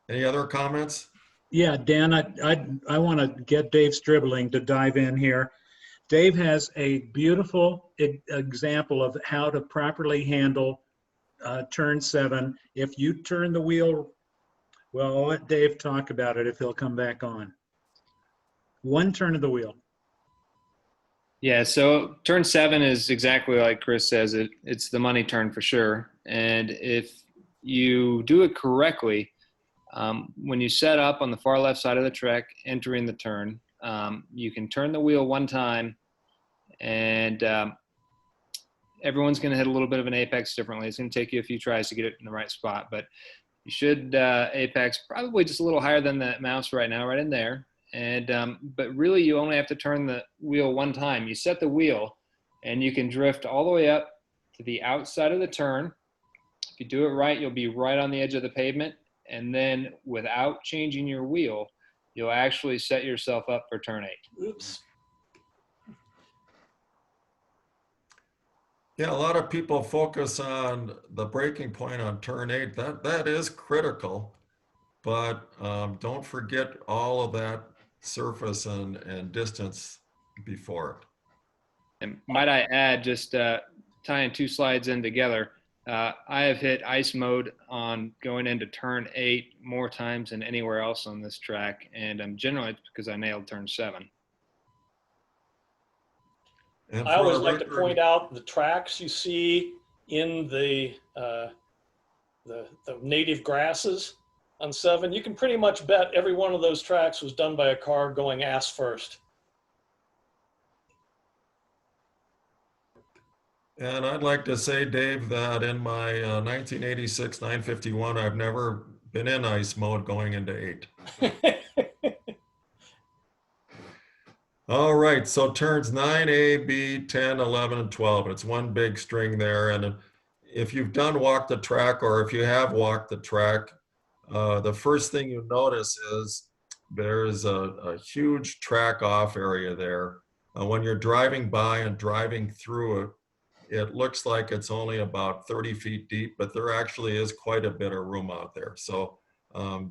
Any other comments? Yeah, Dan, I want to get Dave Stribling to dive in here. Dave has a beautiful example of how to properly handle turn 7. If you turn the wheel, well, I'll let Dave talk about it if he'll come back on. One turn of the wheel. Yeah, so turn 7 is exactly like Chris says. It's the money turn for sure. And if you do it correctly, when you set up on the far left side of the track, entering the turn, you can turn the wheel one time, and everyone's going to hit a little bit of an apex differently. It's going to take you a few tries to get it in the right spot, but you should apex probably just a little higher than the mouse right now, right in there. And but really, you only have to turn the wheel one time. You set the wheel, and you can drift all the way up to the outside of the turn. If you do it right, you'll be right on the edge of the pavement. And then without changing your wheel, you'll actually set yourself up for turn 8. Oops. Yeah, a lot of people focus on the breaking point on turn 8. That is critical, but don't forget all of that surface and distance before it. And might I add, just tying 2 slides in together, I have hit ice mode on going into turn 8 more times than anywhere else on this track, and generally it's because I nailed turn 7. And I always like to point out the tracks you see in the native grasses on 7. You can pretty much bet every one of those tracks was done by a car going ass first. And I'd like to say, Dave, that in my 1986 951, I've never been in ice mode going into 8. All right, so turns 9, A, B, 10, 11, and 12. It's one big string there. And if you've done walk the track, or if you have walked the track, the first thing you notice is there's a huge track off area there. When you're driving by and driving through it, it looks like it's only about 30 feet deep, but there actually is quite a bit of room out there. So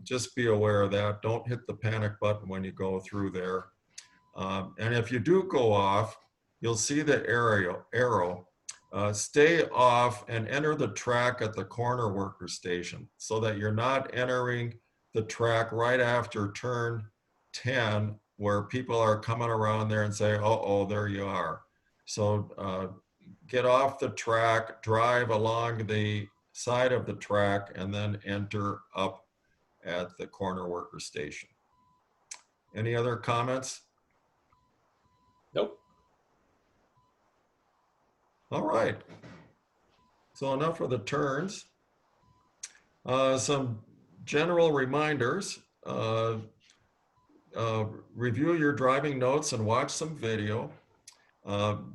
just be aware of that. Don't hit the panic button when you go through there. And if you do go off, you'll see the arrow. Stay off and enter the track at the corner worker station so that you're not entering the track right after turn 10, where people are coming around there and say, oh, there you are. So get off the track, drive along the side of the track, and then enter up at the corner worker station. Any other comments? Nope. All right. So enough of the turns. Some general reminders. Review your driving notes and watch some video.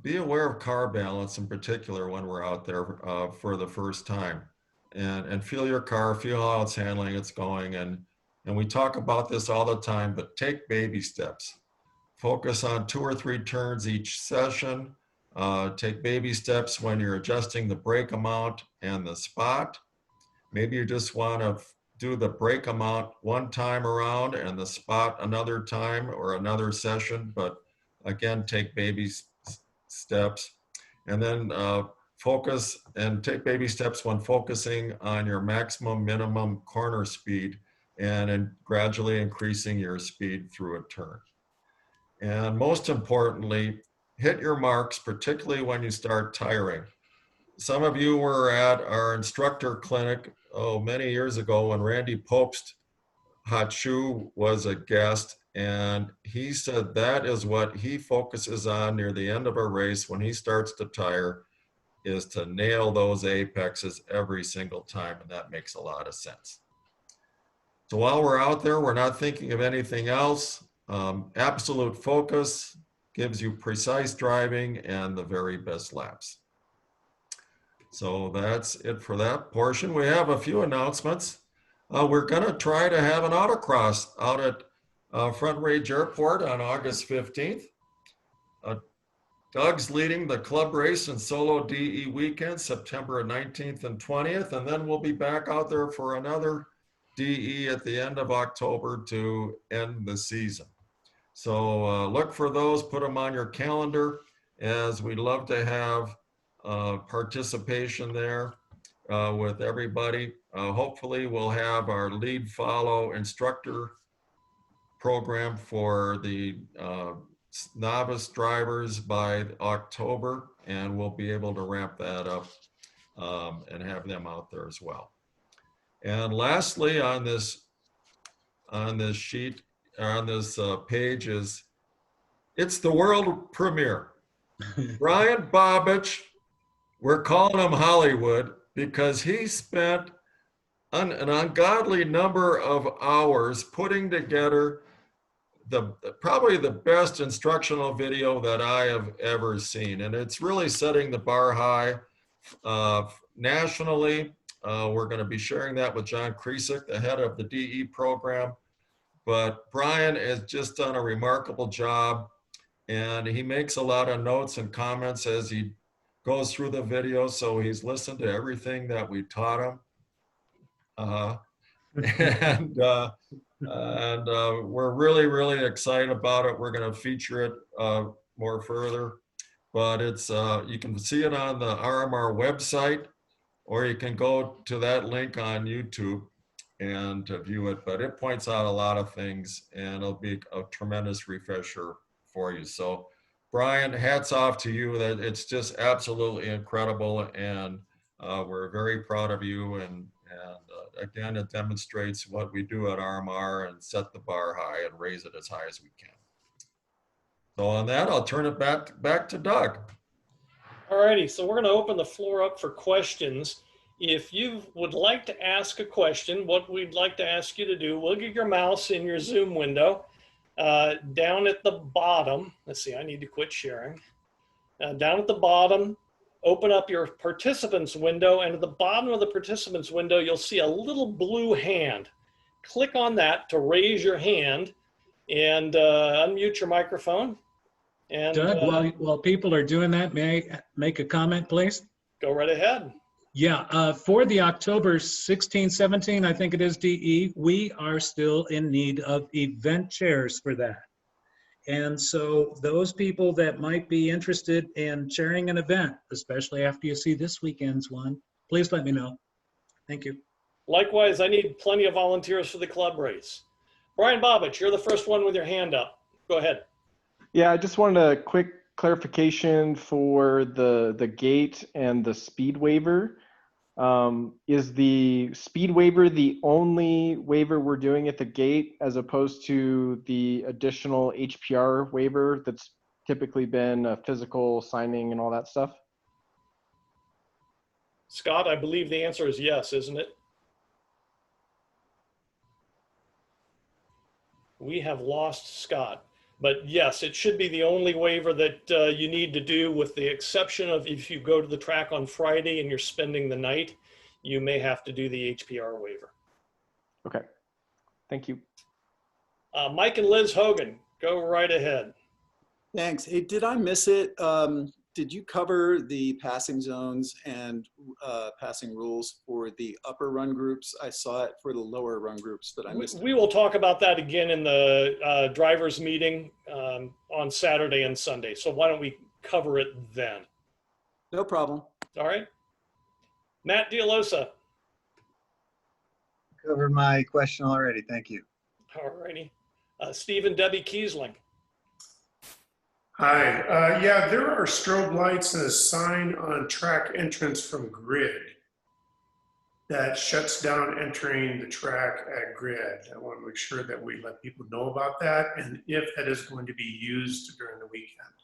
Be aware of car balance in particular when we're out there for the first time. And feel your car, feel how it's handling, it's going. And we talk about this all the time, but take baby steps. Focus on 2 or 3 turns each session. Take baby steps when you're adjusting the brake amount and the spot. Maybe you just want to do the brake amount one time around and the spot another time or another session, but again, take baby steps. And then focus and take baby steps when focusing on your maximum minimum corner speed and gradually increasing your speed through a turn. And most importantly, hit your marks, particularly when you start tiring. Some of you were at our instructor clinic many years ago when Randy Popst Hot Shoe was a guest, and he said that is what he focuses on near the end of a race when he starts to tire, is to nail those apexes every single time, and that makes a lot of sense. So while we're out there, we're not thinking of anything else. Absolute focus gives you precise driving and the very best laps. So that's it for that portion. We have a few announcements. We're going to try to have an autocross out at Front Range Airport on August 15th. Doug's leading the club race and solo DE weekend, September 19th and 20th, and then we'll be back out there for another DE at the end of October to end the season. So look for those, put them on your calendar, as we'd love to have participation there with everybody. Hopefully we'll have our lead follow instructor program for the novice drivers by October, and we'll be able to ramp that up and have them out there as well. And lastly, on this sheet, on this page is, it's the world premiere. Brian Bobich, we're calling him Hollywood because he spent an ungodly number of hours putting together probably the best instructional video that I have ever seen. And it's really setting the bar high nationally. We're going to be sharing that with John Kresick, the head of the DE program. But Brian has just done a remarkable job, and he makes a lot of notes and comments as he goes through the video. So he's listened to everything that we taught him. And we're really, really excited about it. We're going to feature it more further, but it's you can see it on the RMR website, or you can go to that link on YouTube and view it. But it points out a lot of things, and it'll be a tremendous refresher for you. So Brian, hats off to you. That it's just absolutely incredible, and we're very proud of you. And again, it demonstrates what we do at RMR and set the bar high and raise it as high as we can. So on that, I'll turn it back to Doug. All righty, so we're going to open the floor up for questions. If you would like to ask a question, what we'd like to ask you to do, we'll get your mouse in your Zoom window down at the bottom. Let's see, I need to quit sharing. Down at the bottom, open up your participants window, and at the bottom of the participants window, you'll see a little blue hand. Click on that to raise your hand and unmute your microphone. And Doug, while people are doing that, may I make a comment, please? Go right ahead. Yeah, for the October 16, 17, I think it is DE, we are still in need of event chairs for that. And so those people that might be interested in chairing an event, especially after you see this weekend's one, please let me know. Thank you. Likewise, I need plenty of volunteers for the club race. Brian Bobich, you're the first one with your hand up. Go ahead. Yeah, I just wanted a quick clarification for the gate and the speed waiver. Is the speed waiver the only waiver we're doing at the gate, as opposed to the additional HPR waiver that's typically been a physical signing and all that stuff? Scott, I believe the answer is yes, isn't it? We have lost Scott. But yes, it should be the only waiver that you need to do, with the exception of if you go to the track on Friday and you're spending the night, you may have to do the HPR waiver. Okay, thank you. Mike and Liz Hogan, go right ahead. Thanks. Hey, did I miss it? Did you cover the passing zones and passing rules for the upper run groups? I saw it for the lower run groups, but I missed We it. will talk about that again in the drivers meeting on Saturday and Sunday. So why don't we cover it then? No problem. All right. Matt Dialosa. Covered my question already. Thank you. All righty. Steve and Debbie Kiesling. Hi, yeah, there are strobe lights and a sign on track entrance from Grid that shuts down entering the track at Grid. I want to make sure that we let people know about that and if that is going to be used during the weekend.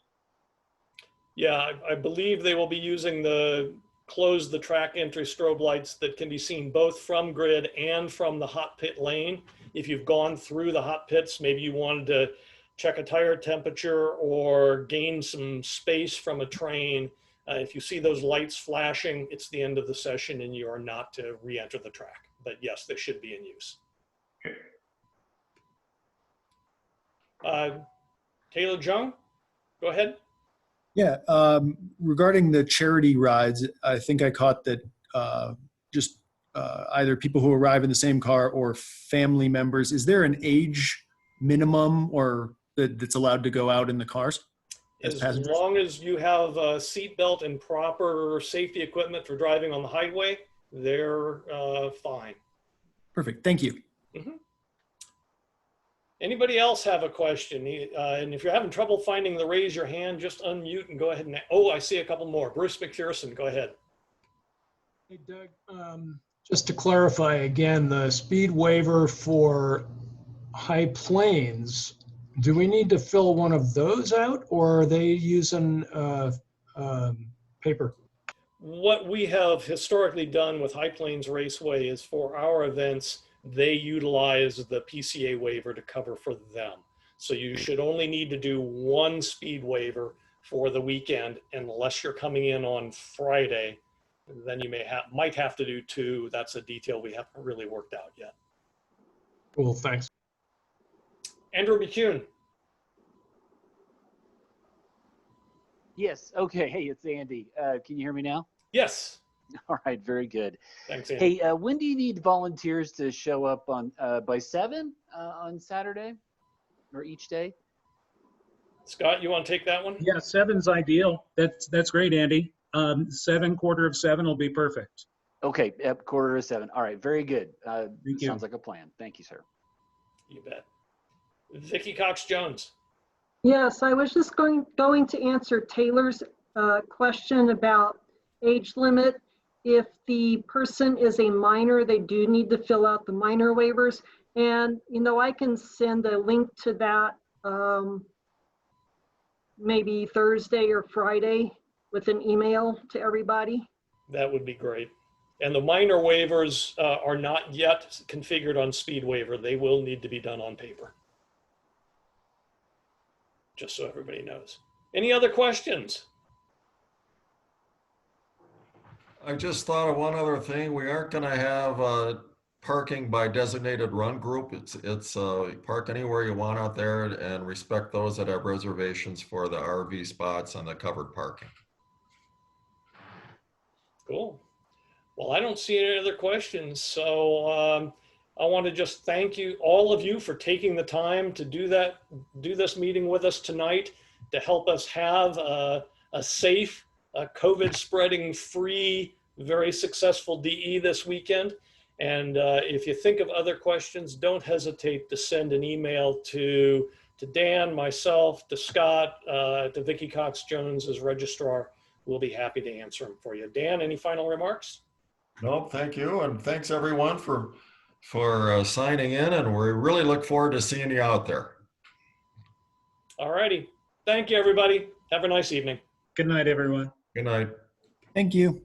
Yeah, I believe they will be using the close the track entry strobe lights that can be seen both from Grid and from the hot pit lane. If you've gone through the hot pits, maybe you wanted to check a tire temperature or gain some space from a train. If you see those lights flashing, it's the end of the session and you are not to re-enter the track. But yes, they should be in use. Taylor Jung, go ahead. Yeah, regarding the charity rides, I think I caught that just either people who arrive in the same car or family members. Is there an age minimum or that's allowed to go out in the cars as passengers? As long as you have a seatbelt and proper safety equipment for driving on the highway, they're fine. Perfect. Thank you. Mm-hmm. Anybody else have a question? And if you're having trouble finding the raise your hand, just unmute and go ahead and, oh, I see a couple more. Bruce McPherson, go ahead. Hey, Doug, just to clarify again, the speed waiver for High Plains, do we need to fill one of those out or are they using paper? What we have historically done with High Plains Raceway is for our events, they utilize the PCA waiver to cover for them. So you should only need to do one speed waiver for the weekend unless you're coming in on Friday. Then you might have to do two. That's a detail we haven't really worked out yet. Cool, thanks. Andrew McCune. Yes, okay, hey, it's Andy. Can you hear me now? Yes. All right, very good. Thanks, Andy. Hey, when do you need volunteers to show up on by 7 on Saturday or each day? Scott, you want to take that one? Yeah, 7's ideal. That's great, Andy. 7, quarter of 7 will be perfect. Okay, yep, 6:45. All right, very good. Thank you. Sounds like a plan. Thank you, sir. You bet. Vicki Cox-Jones. Yes, I was just going to answer Taylor's question about age limit. If the person is a minor, they do need to fill out the minor waivers. And, you know, I can send a link to that maybe Thursday or Friday with an email to everybody. That would be great. And the minor waivers are not yet configured on Speed Waiver. They will need to be done on paper. Just so everybody knows. Any other questions? I just thought of one other thing. We aren't going to have parking by designated run group. It's park anywhere you want out there and respect those that have reservations for the RV spots and the covered parking. Cool. Well, I don't see any other questions. So I want to just thank you, all of you, for taking the time to do this meeting with us tonight to help us have a safe, COVID spreading free, very successful DE this weekend. And if you think of other questions, don't hesitate to send an email to Dan, myself, to Scott, to Vicki Cox-Jones as registrar. We'll be happy to answer them for you. Dan, any final remarks? No, thank you. And thanks everyone for signing in. And we really look forward to seeing you out there. All righty. Thank you, everybody. Have a nice evening. Good night, everyone. Good night. Thank you.